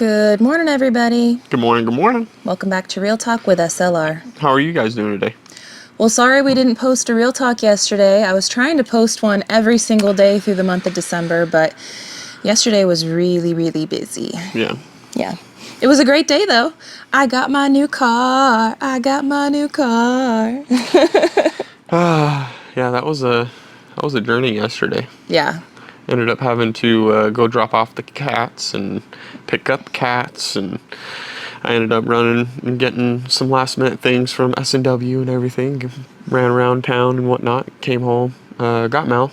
Good morning, everybody. Good morning, good morning. Welcome back to Real Talk with SLR. How are you guys doing today? Well, sorry we didn't post a Real Talk yesterday. I was trying to post one every single day through the month of December, but yesterday was really, really busy. Yeah. Yeah. It was a great day, though. I got my new car. Yeah, that was a journey yesterday. Yeah. Ended up having to go drop off the cats and pick up cats, and I ended up running and getting some last minute things from S&W and everything. Ran around town and whatnot. Came home, got Mel,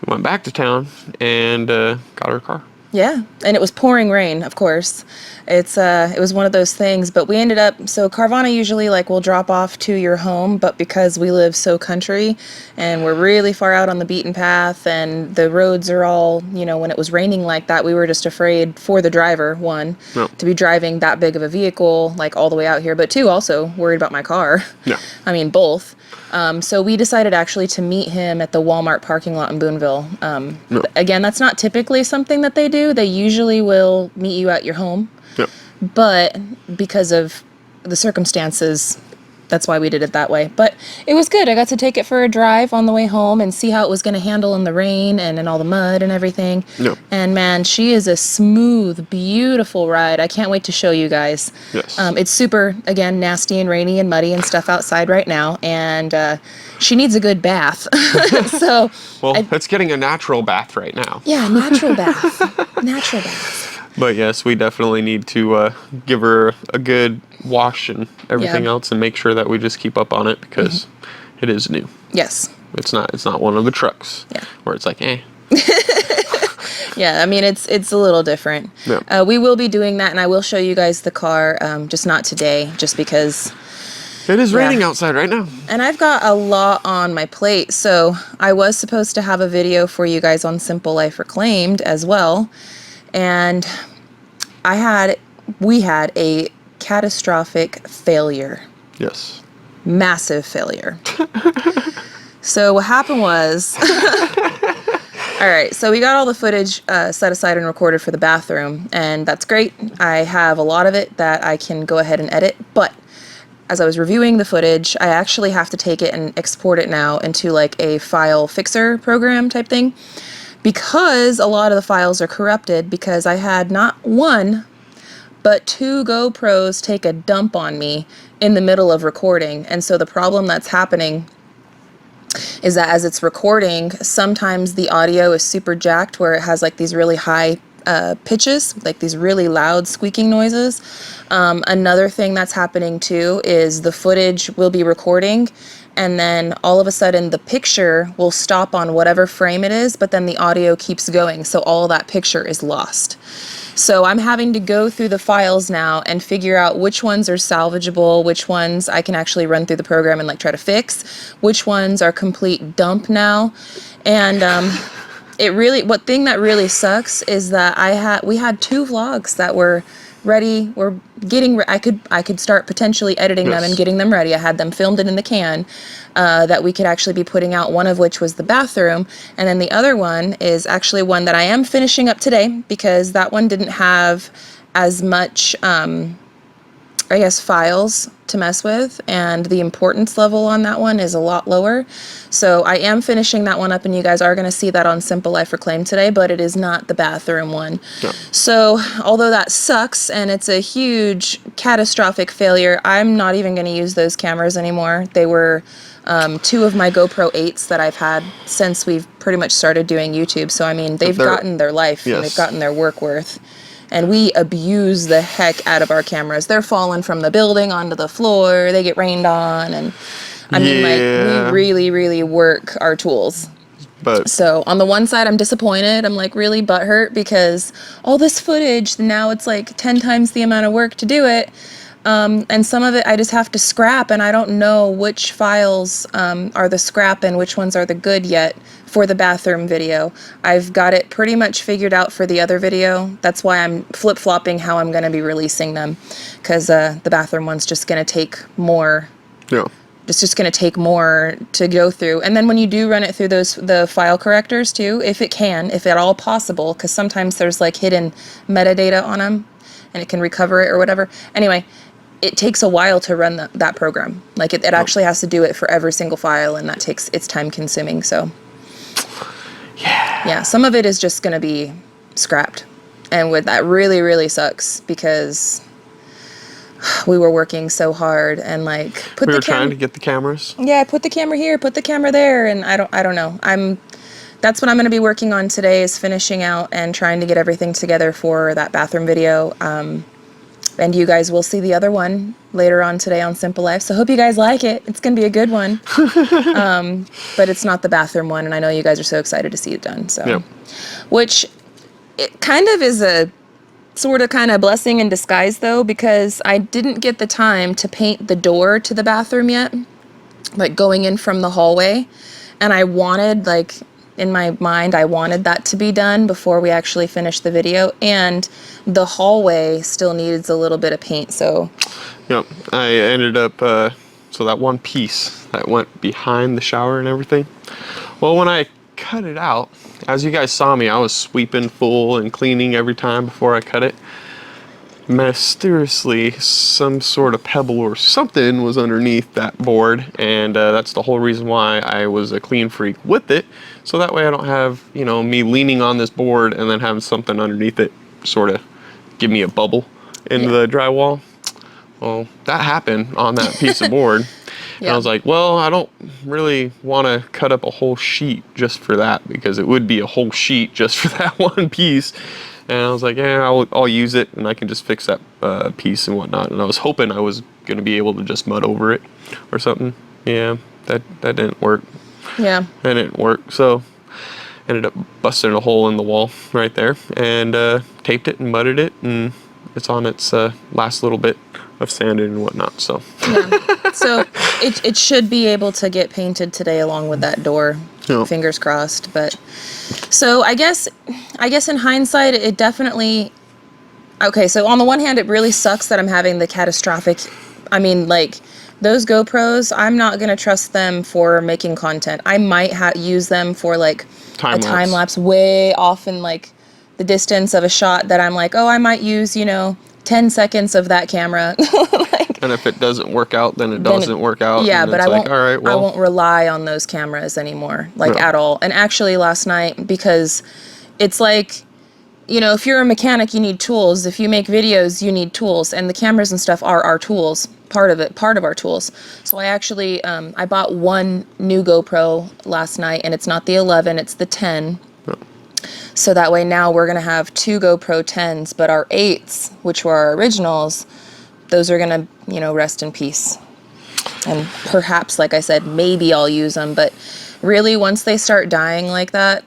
went back to town, and got her car. Yeah, and it was pouring rain, of course. It was one of those things, but we ended up, so Carvana usually will drop off to your home, but because we live so country and we're really far out on the beaten path and the roads are all, when it was raining like that, we were just afraid for the driver, one, to be driving that big of a vehicle, all the way out here, but two, also worried about my car. Yeah. I mean, both. So we decided actually to meet him at the Walmart parking lot in Booneville. Again, that's not typically something that they do. They usually will meet you at your home. Yep. But because of the circumstances, that's why we did it that way. But it was good. I got to take it for a drive on the way home and see how it was going to handle in the rain and in all the mud and everything. Yep. And man, she is a smooth, beautiful ride. I can't wait to show you guys. Yes. It's super, again, nasty and rainy and muddy and stuff outside right now. And she needs a good bath. So, it's getting a natural bath right now. Yeah, natural bath. Natural bath. But yes, we definitely need to give her a good wash and everything else, and make sure that we just keep up on it, because it is new. Yes. It's not one of the trucks. Yeah. Where it's like, eh. Yeah, I mean, it's a little different. Yeah. We will be doing that, and I will show you guys the car, just not today, just because it is raining outside right now. And I've got a lot on my plate, so I was supposed to have a video for you guys on Simple Life Reclaimed as well, and we had a catastrophic failure. Yes. Massive failure. So what happened was, all right, so we got all the footage set aside and recorded for the bathroom, and that's great. I have a lot of it that I can go ahead and edit, but as I was reviewing the footage, I actually have to take it and export it now into a file fixer program type thing, because a lot of the files are corrupted, because I had not one, but 2 GoPros take a dump on me in the middle of recording. And so the problem that's happening is that as it's recording, sometimes the audio is super jacked, where it has these really high pitches, these really loud squeaking noises. Another thing that's happening too is the footage will be recording, and then all of a sudden the picture will stop on whatever frame it is, but then the audio keeps going, so all that picture is lost. So I'm having to go through the files now and figure out which ones are salvageable, which ones I can actually run through the program and try to fix, which ones are complete dump now. And what thing that really sucks is that we had 2 vlogs that were ready. I could start potentially editing them and getting them ready. I had them filmed and in the can that we could actually be putting out, one of which was the bathroom, and then the other one is actually one that I am finishing up today, because that one didn't have as much files to mess with, and the importance level on that one is a lot lower. So I am finishing that one up, and you guys are going to see that on Simple Life Reclaimed today, but it is not the bathroom one. No. So although that sucks and it's a huge catastrophic failure, I'm not even going to use those cameras anymore. They were 2 of my GoPro 8s that I've had since we've pretty much started doing YouTube. So I mean, they've gotten their life, and they've gotten their work worth. And we abuse the heck out of our cameras. They're falling from the building onto the floor. They get rained on. And I mean, we really, really work our tools. So on the one side, I'm disappointed. I'm really butthurt, because all this footage, now it's 10 times the amount of work to do it. And some of it I just have to scrap, and I don't know which files are the scrap and which ones are the good yet for the bathroom video. I've got it pretty much figured out for the other video. That's why I'm flip-flopping how I'm going to be releasing them, because the bathroom one's just going to take more. Yeah. It's just going to take more to go through. And then when you do run it through the file correctors too, if at all possible, because sometimes there's hidden metadata on them, and it can recover it or whatever. Anyway, it takes a while to run that program. Like it actually has to do it for every single file, and it's time consuming. So yeah, some of it is just going to be scrapped. And that really, really sucks because we were working so hard and like we were trying to get the cameras. Yeah, put the camera here, put the camera there, and I don't know. That's what I'm going to be working on today, is finishing out and trying to get everything together for that bathroom video. And you guys will see the other one later on today on Simple Life. So hope you guys like it. It's going to be a good one. But it's not the bathroom one, and I know you guys are so excited to see it done. So, yep. Which it kind of is a sort of kind of blessing in disguise, though, because I didn't get the time to paint the door to the bathroom yet, like going in from the hallway. And I wanted, like, in my mind, I wanted that to be done before we actually finished the video. And the hallway still needs a little bit of paint, so. Yep, I ended up, so that one piece that went behind the shower and everything. Well, when I cut it out, as you guys saw me, I was sweeping full and cleaning every time before I cut it. Mysteriously, some sort of pebble or something was underneath that board, and that's the whole reason why I was a clean freak with it. So that way I don't have, me leaning on this board and then having something underneath it sort of give me a bubble into the drywall. Well, that happened on that piece of board. And I was like, well, I don't really want to cut up a whole sheet just for that, because it would be a whole sheet just for that one piece. And I was like, yeah, I'll use it, and I can just fix that piece and whatnot. And I was hoping I was going to be able to just mud over it or something. Yeah, that didn't work. Yeah. That didn't work. So ended up busting a hole in the wall right there, and taped it and mudded it, and it's on its last little bit of sanding and whatnot. So so it should be able to get painted today along with that door. Yep. Fingers crossed. But so I guess in hindsight, it definitely, okay, so on the one hand, it really sucks that I'm having the catastrophic, I mean, like, those GoPros, I'm not going to trust them for making content. I might use them for, like, a time lapse way off in, like, the distance of a shot that I'm like, oh, I might use, 10 seconds of that camera. And if it doesn't work out, then it doesn't work out. Yeah, but I won't, all right, well. I won't rely on those cameras anymore, at all. And actually last night, because it's like, if you're a mechanic, you need tools. If you make videos, you need tools. And the cameras and stuff are our tools, part of our tools. So I actually, I bought one new GoPro last night, and it's not the 11, it's the 10. So that way now we're going to have two GoPro 10s, but our 8s, which were our originals, those are going to, rest in peace. And perhaps, like I said, maybe I'll use them. But really, once they start dying like that,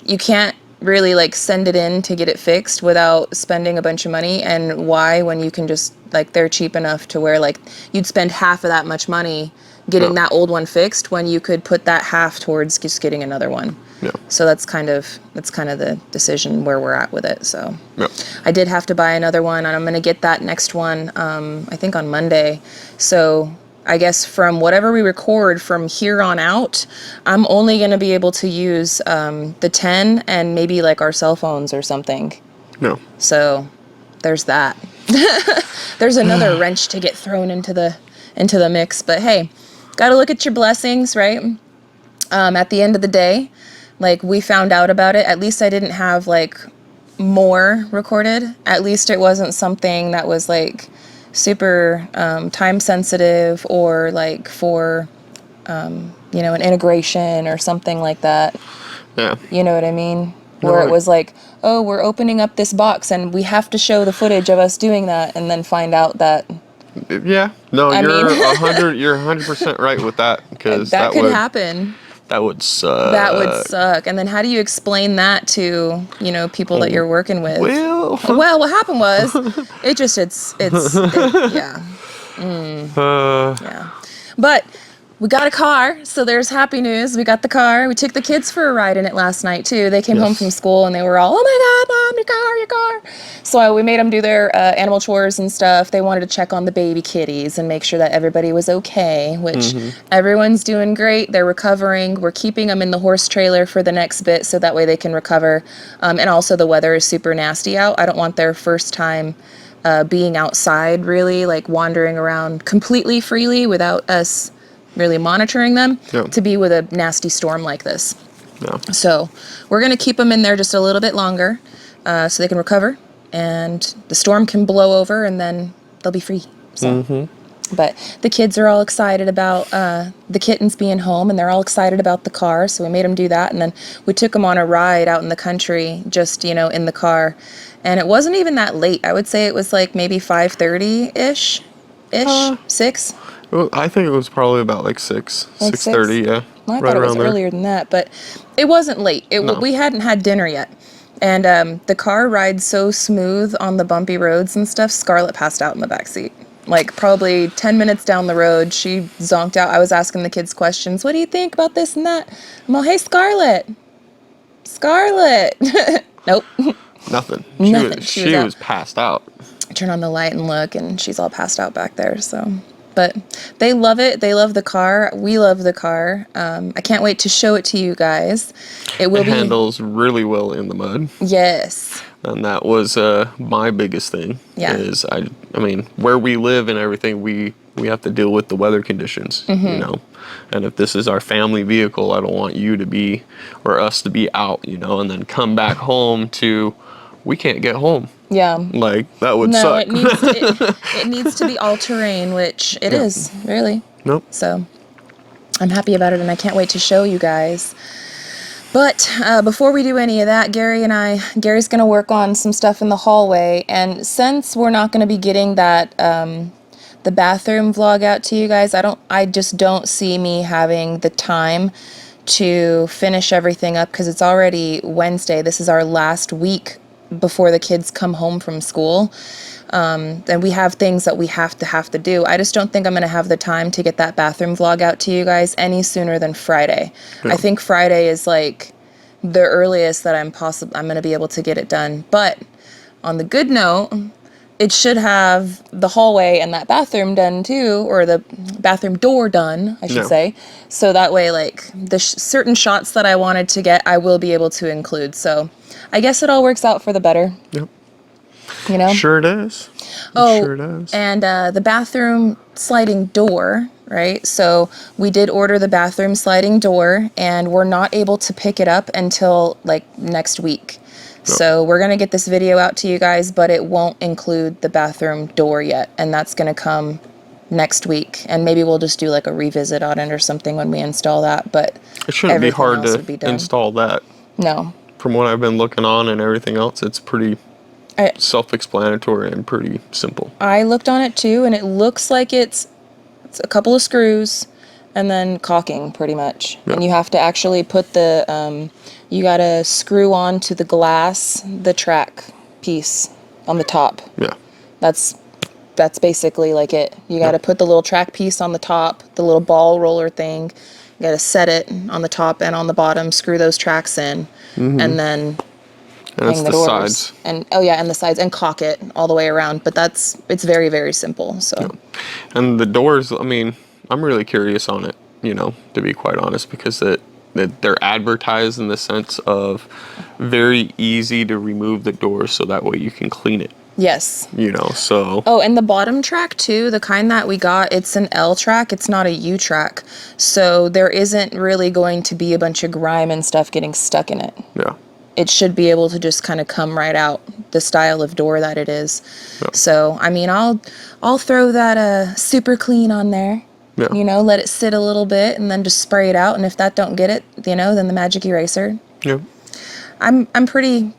you can't really, like, send it in to get it fixed without spending a bunch of money. And why, when you can just, like, they're cheap enough to where, like, you'd spend half of that much money getting that old one fixed when you could put that half towards just getting another one. Yeah. So that's kind of the decision where we're at with it. So I did have to buy another one, and I'm going to get that next one, I think on Monday. So I guess from whatever we record from here on out, I'm only going to be able to use the 10 and maybe like our cell phones or something. No. So there's that. There's another wrench to get thrown into the mix. But hey, got to look at your blessings, right? At the end of the day, like, we found out about it. At least I didn't have, like, more recorded. At least it wasn't something that was, like, super time sensitive or, like, for, an integration or something like that. Yeah. You know what I mean? Where it was like, oh, we're opening up this box and we have to show the footage of us doing that, and then find out that. Yeah. No, you're 100% right with that, because that could happen. That would suck. That would suck. And then how do you explain that to, people that you're working with? Well, what happened was, yeah. Yeah. But we got a car, so there's happy news. We got the car. We took the kids for a ride in it last night, too. They came home from school, and they were all, oh, my God, Mom, your car. So we made them do their animal chores and stuff. They wanted to check on the baby kitties and make sure that everybody was okay, which everyone's doing great. They're recovering. We're keeping them in the horse trailer for the next bit so that way they can recover. And also the weather is super nasty out. I don't want their first time being outside, really, like wandering around completely freely without us really monitoring them to be with a nasty storm like this. Yeah. So we're going to keep them in there just a little bit longer so they can recover and the storm can blow over and then they'll be free. So. But the kids are all excited about the kittens being home, and they're all excited about the car, so we made them do that. And then we took them on a ride out in the country, just, in the car. And it wasn't even that late. I would say it was like maybe 5:30-ish, 6. Well, I think it was probably about like 6:30, yeah. Well, I thought it was earlier than that, but it wasn't late. We hadn't had dinner yet. And the car rides so smooth on the bumpy roads and stuff, Scarlett passed out in the backseat. Like probably 10 minutes down the road, she zonked out. I was asking the kids questions. What do you think about this and that? I'm all, hey, Scarlett. Nope. Nothing. Nothing. She was passed out. I turn on the light and look, and she's all passed out back there. So, but they love it. They love the car. We love the car. I can't wait to show it to you guys. It handles really well in the mud. Yes. And that was my biggest thing. Yeah. Is I mean, where we live and everything, we have to deal with the weather conditions, And if this is our family vehicle, I don't want you to be, or us to be out, and then come back home to, we can't get home. Yeah. Like, that would suck. It needs to be all-terrain, which it is, really. Nope. So, I'm happy about it, and I can't wait to show you guys. But before we do any of that, Gary's going to work on some stuff in the hallway, and since we're not going to be getting that, the bathroom vlog out to you guys, I just don't see me having the time to finish everything up, because it's already Wednesday. This is our last week before the kids come home from school. And we have things that we have to do. I just don't think I'm going to have the time to get that bathroom vlog out to you guys any sooner than Friday. Yeah. I think Friday is like the earliest that I'm going to be able to get it done. But on the good note, it should have the hallway and that bathroom done too, or the bathroom door done, I should say. So that way, like, the certain shots that I wanted to get, I will be able to include. So I guess it all works out for the better. Yep. Sure it is. Sure it is. And the bathroom sliding door, right? So we did order the bathroom sliding door, and we're not able to pick it up until like next week. So we're going to get this video out to you guys, but it won't include the bathroom door yet. And that's going to come next week. And maybe we'll just do like a revisit on it or something when we install that. But it shouldn't be hard to install that. No. From what I've been looking on and everything else, it's pretty self-explanatory and pretty simple. I looked on it too, and it looks like it's a couple of screws and then caulking pretty much. Yep. And you have to actually put the, you got to screw onto the glass, the track piece on the top. Yeah. That's basically like it. You got to put the little track piece on the top, the little ball roller thing. You got to set it on the top and on the bottom, screw those tracks in, and then hang the doors. Sides. And and the sides, and caulk it all the way around. But it's very, very simple. So. Yeah. And the doors, I mean, I'm really curious on it, to be quite honest, because they're advertised in the sense of very easy to remove the doors, so that way you can clean it. Yes. So. Oh, and the bottom track too, the kind that we got, it's an L track, it's not a U track. So there isn't really going to be a bunch of grime and stuff getting stuck in it. Yeah. It should be able to just kind of come right out, the style of door that it is. Yeah. So, I mean, I'll throw that super clean on there. Yeah. Let it sit a little bit and then just spray it out. And if that don't get it, then the magic eraser. Yeah. I'm pretty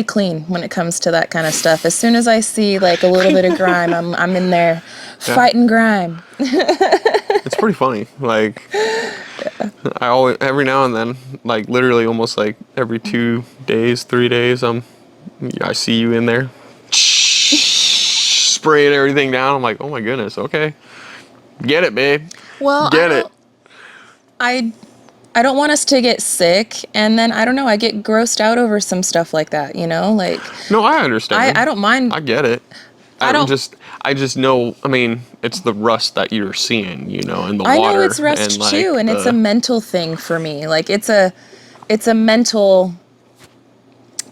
clean when it comes to that kind of stuff. As soon as I see like a little bit of grime, I'm in there fighting grime. It's pretty funny. Like, I always, every now and then, like literally almost like every 2 days, 3 days, I see you in there spraying everything down. I'm like, oh my goodness, okay, get it, babe. Well, Get it? I I don't want us to get sick, and then I don't know, I get grossed out over some stuff like that, you know? Like No, I understand. I don't mind. I get it. I don't I just know. I mean, it's the rust that you're seeing, you know, in the I know water it's and rust too, like and it's a the. mental thing for me. Like it's a mental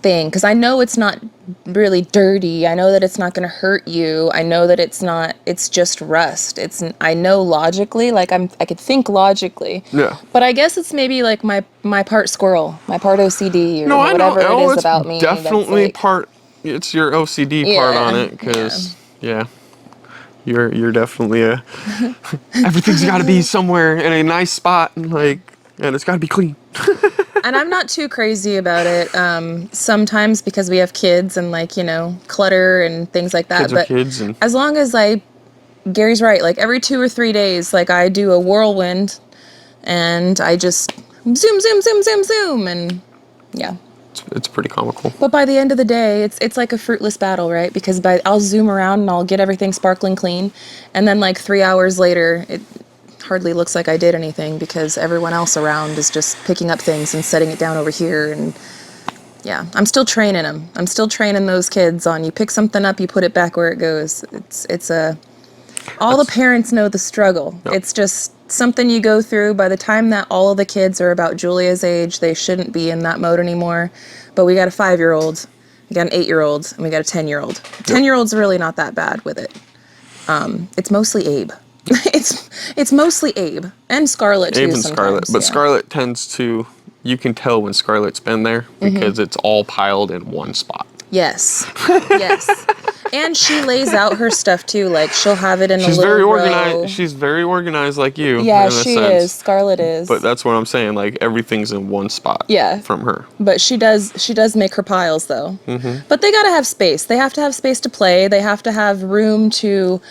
thing because I know it's not really dirty. I know that it's not going to hurt you. I know that it's just rust. I know logically, like I could think logically. Yeah. But I guess it's maybe like my part squirrel, my part OCD or No, I know. whatever it Oh, is it's about me that's definitely like part. It's your OCD part on yeah, it, because yeah, you're definitely a. Everything's got to be somewhere in a nice spot, and it's got to be clean. And I'm not too crazy about it sometimes because we have kids and like, you know, clutter and things like that. Kids are But kids, and as long as Gary's right, like every 2 or 3 days, like I do a whirlwind and I just zoom. And yeah. it's pretty comical. But by the end of the day, it's like a fruitless battle, right? Because I'll zoom around and I'll get everything sparkling clean. And then like 3 hours later, it hardly looks like I did anything because everyone else around is just picking up things and setting it down over here. And yeah, I'm still training them. I'm still training those kids on you pick something up, you put it back where it goes. All the parents know the struggle. Yep. It's just something you go through. By the time that all of the kids are about Julia's age, they shouldn't be in that mode anymore. But we got a 5-year-old, we got an 8-year-old, and we got a 10-year-old. 10-year-old's really not that bad with it. It's mostly Abe. It's mostly Abe and Scarlett too. Abe and Scarlett, but yeah. Scarlett tends to. You can tell when Scarlett's been there because it's all piled in one spot. Yes, yes. And she lays out her stuff too. Like she'll have it in She's a little very row. organized. She's very organized, like you. Yeah, in a she sense. is. Scarlett is. But that's what I'm saying. Like everything's in one spot. Yeah. From her. But she does make her piles though. But they gotta have space. They have to have space to play. They have to have room to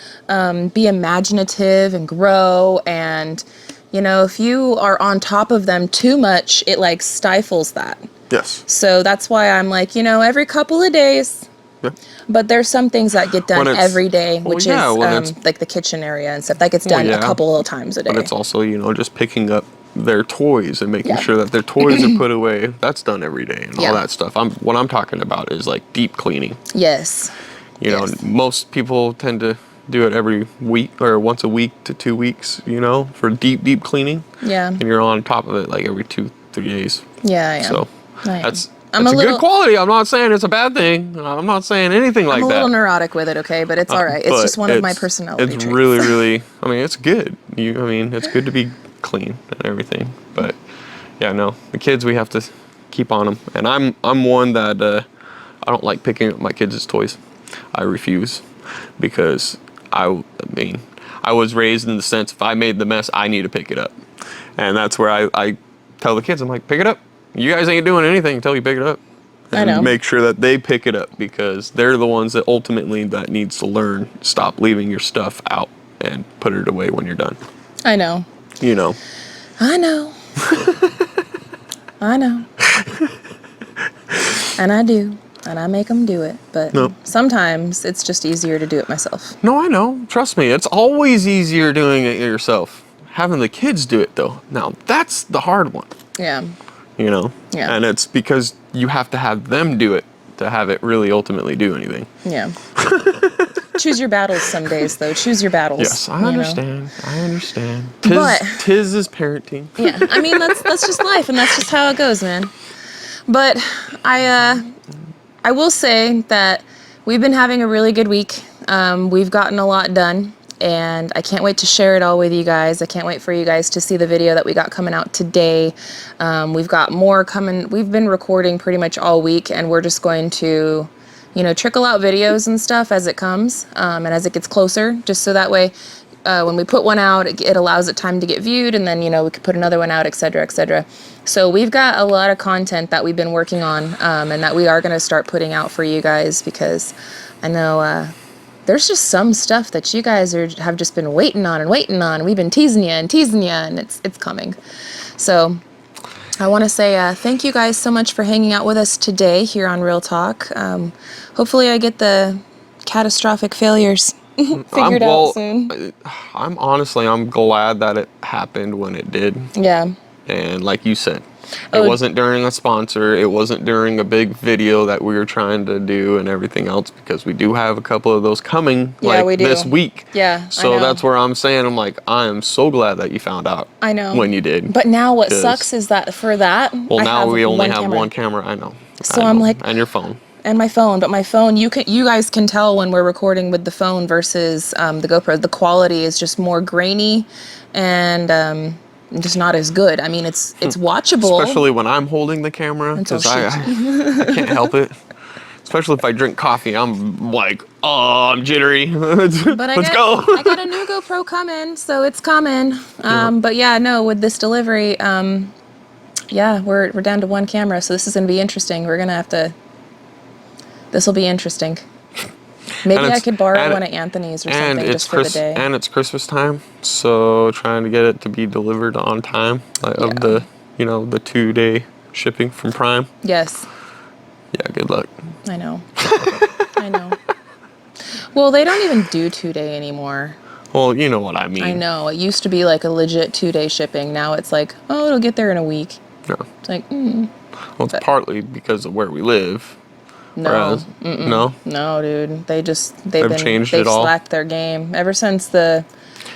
be imaginative and grow. And you know, if you are on top of them too much, it like stifles that. Yes. So that's why I'm like, you know, every couple of days. Yeah. But there's some things that get done every day, which is like the kitchen area and stuff. That gets done a couple of times a day. But it's also, you know, just picking up their toys and making sure that their toys are put away. That's done every day and all that stuff. What I'm talking about is like deep cleaning. Yes. You know, most people tend to do it every week or once a week to 2 weeks, you know, for deep cleaning. Yeah. And you're on top of it like every 2-3 days. Yeah, I am. So I am. that's a good quality. I'm not saying it's a bad thing. I'm not saying anything like that. I'm a little neurotic with it, okay, but it's all right. It's just one of my personality It's traits. really, I mean, it's good. It's good to be clean and everything. But yeah, no, the kids, we have to keep on them. And I'm one that I don't like picking up my kids' toys. I refuse because I was raised in the sense if I made the mess, I need to pick it up. And that's where I tell the kids, I'm like, pick it up. You guys ain't doing anything until you pick it up. And I know. make sure that they pick it up because they're the ones that ultimately that needs to learn. Stop leaving your stuff out and put it away when you're done. I know. You know. I know. I know. And I do. And I make them do it. But sometimes it's just easier to do it myself. No, I know. Trust me. It's always easier doing it yourself. Having the kids do it, though. Now, that's the hard one. Yeah. You know? Yeah. And it's because you have to have them do it to have it really ultimately do anything. Yeah. Choose your battles some days, though. Choose your battles. Yes, I understand. I understand. But Tis is parenting. Yeah. I mean, that's just life, and that's just how it goes, man. But I will say that we've been having a really good week. We've gotten a lot done. And I can't wait to share it all with you guys. I can't wait for you guys to see the video that we got coming out today. We've got more coming. We've been recording pretty much all week, and we're just going to, you know, trickle out videos and stuff as it comes and as it gets closer, just so that way when we put one out, it allows it time to get viewed, and then, you know, we could put another one out, etc., etc. So we've got a lot of content that we've been working on and that we are going to start putting out for you guys because I know... there's just some stuff that you guys have just been waiting on. We've been teasing you, and it's coming. So I want to say thank you guys so much for hanging out with us today here on Real Talk. Hopefully I get the catastrophic failures figured out soon. I'm glad that it happened when it did. Yeah. And like you said, it Oh. wasn't during a sponsor. It wasn't during a big video that we were trying to do and everything else, because we do have a couple of those coming we do. this week. Yeah, So I know. that's where I'm saying, I'm like, I am so glad that you found out. I know. When you did. But now what sucks is that for that, well, I now have we only have camera. one camera. I know. So I I'm know. like, and your phone. And my phone, but my phone, you guys can tell when we're recording with the phone versus the GoPro. The quality is just more grainy and just not as good. I mean, it's watchable. Especially when I'm holding the camera, because I can't help it. Especially if I drink coffee, I'm like, oh, I'm jittery. Let's go. I got a new GoPro coming, so it's coming. But yeah, no, with this delivery, yeah, we're down to one camera, so this is going to be interesting. We're going to have to... This will be interesting. Maybe I could borrow one at Anthony's or something just for the day. And it's Christmas time, so trying to get it to be delivered on time, of the 2-day shipping from Prime. Yes. Yeah, good luck. I know. I know. Well, they don't even do 2-day anymore. Well, you know what I mean. I know. It used to be like a legit 2-day shipping. Now it's like, oh, it'll get there in a week. No. It's like, Well, it's partly because of where we live. No. No, dude. They've slacked their game ever since the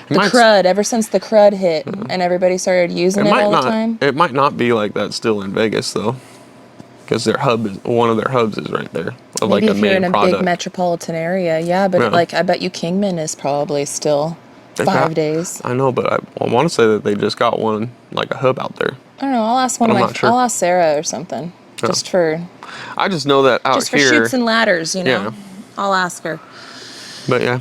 crud hit and everybody started using it all the time. It might not be like that still in Vegas though, because one of their hubs is right there. Of Maybe like if you're in a big metropolitan area, yeah. But like, I bet you Kingman is probably still 5 days. I know, but I want to say that they just got one, like a hub out there. I don't know. I'll ask I'll ask Sarah or something. Just for... I just know that out just for here... shoots and ladders, you know? Yeah. I'll ask her. But yeah.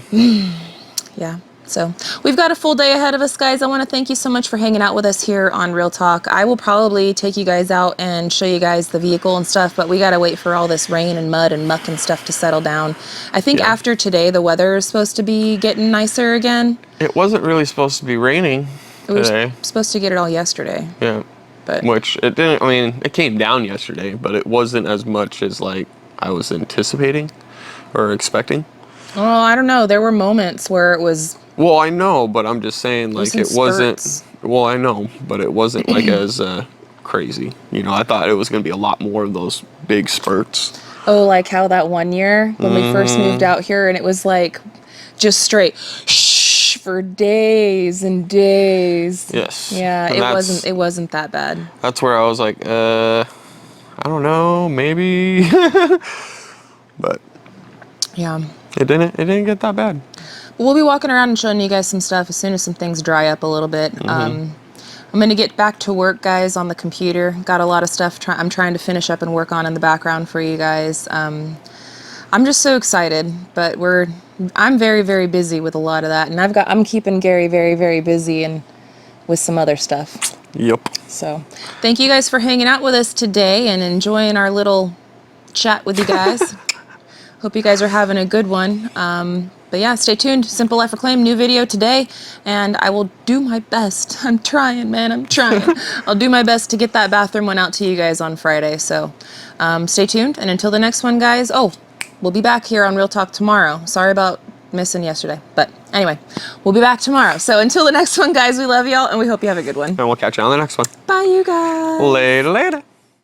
Yeah. So we've got a full day ahead of us, guys. I want to thank you so much for hanging out with us here on Real Talk. I will probably take you guys out and show you guys the vehicle and stuff, but we got to wait for all this rain and mud and muck and stuff to settle down. I think after today, the weather is supposed to be getting nicer again. It wasn't really supposed to be raining today. We were supposed to get it all yesterday. Yeah. But which it didn't. I mean, it came down yesterday, but it wasn't as much as like I was anticipating or expecting. Oh, I don't know. There were moments where it was... Well, I know, but I'm just saying, like, it wasn't... spurts. Well, I know, but it wasn't, like, as crazy. You know, I thought it was going to be a lot more of those big spurts. Oh, like how that one year when we first moved out here and it was, like, just straight shh for days and days. Yes. Yeah, it wasn't that bad. That's where I was like, I don't know, maybe. But... Yeah. It didn't get that bad. We'll be walking around and showing you guys some stuff as soon as some things dry up a little bit. I'm going to get back to work, guys, on the computer. Got a lot of stuff I'm trying to finish up and work on in the background for you guys. I'm just so excited, but I'm very, very busy with a lot of that. And I'm keeping Gary very, very busy and with some other stuff. Yep. So thank you guys for hanging out with us today and enjoying our little chat with you guys. Hope you guys are having a good one. But yeah, stay tuned. Simple Life Reclaimed, new video today. And I will do my best. I'm trying, man. I'm trying. I'll do my best to get that bathroom one out to you guys on Friday. So stay tuned. And until the next one, guys. Oh, we'll be back here on Real Talk tomorrow. Sorry about missing yesterday. But anyway, we'll be back tomorrow. So until the next one, guys, we love y'all. And we hope you have a good one. And we'll catch you on the next one. Bye, you guys. Later.